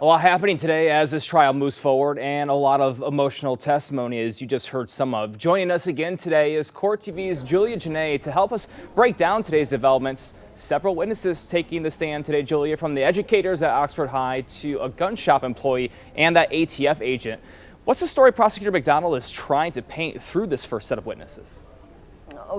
A lot happening today as this trial moves forward, and a lot of emotional testimony, as you just heard some of. Joining us again today is Court TV's Julia Janae to help us break down today's developments. Several witnesses taking the stand today, Julia, from the educators at Oxford High to a gun shop employee and that ATF agent. What's the story Prosecutor McDonald is trying to paint through this first set of witnesses?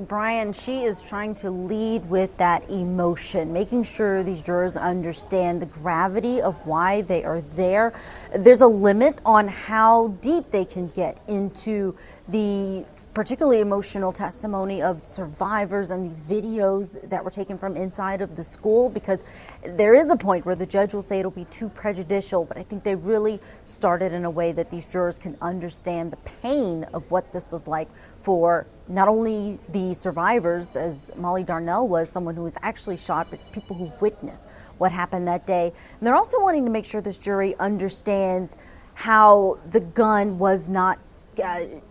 Brian, she is trying to lead with that emotion, making sure these jurors understand the gravity of why they are there. There's a limit on how deep they can get into the particularly emotional testimony of survivors and these videos that were taken from inside of the school, because there is a point where the judge will say it'll be too prejudicial, but I think they really started in a way that these jurors can understand the pain of what this was like for not only the survivors, as Molly Darnell was, someone who was actually shot, but people who witnessed what happened that day. And they're also wanting to make sure this jury understands how the gun was not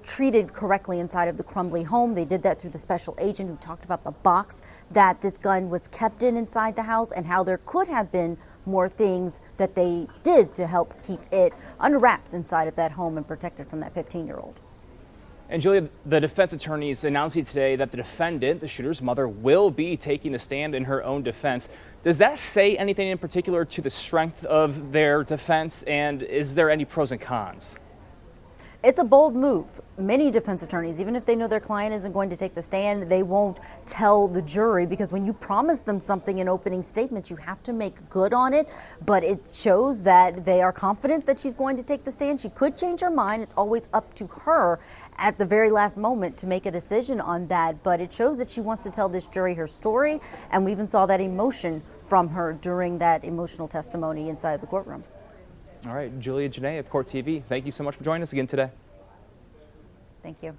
treated correctly inside of the Crumbley home. They did that through the special agent who talked about the box that this gun was kept in inside the house, and how there could have been more things that they did to help keep it under wraps inside of that home and protected from that 15-year-old. And Julia, the defense attorney is announcing today that the defendant, the shooter's mother, will be taking a stand in her own defense. Does that say anything in particular to the strength of their defense, and is there any pros and cons? It's a bold move. Many defense attorneys, even if they know their client isn't going to take the stand, they won't tell the jury, because when you promise them something in opening statements, you have to make good on it. But it shows that they are confident that she's going to take the stand. She could change her mind. It's always up to her at the very last moment to make a decision on that. But it shows that she wants to tell this jury her story. And we even saw that emotion from her during that emotional testimony inside the courtroom. All right, Julia Janae of Court TV, thank you so much for joining us again today. Thank you.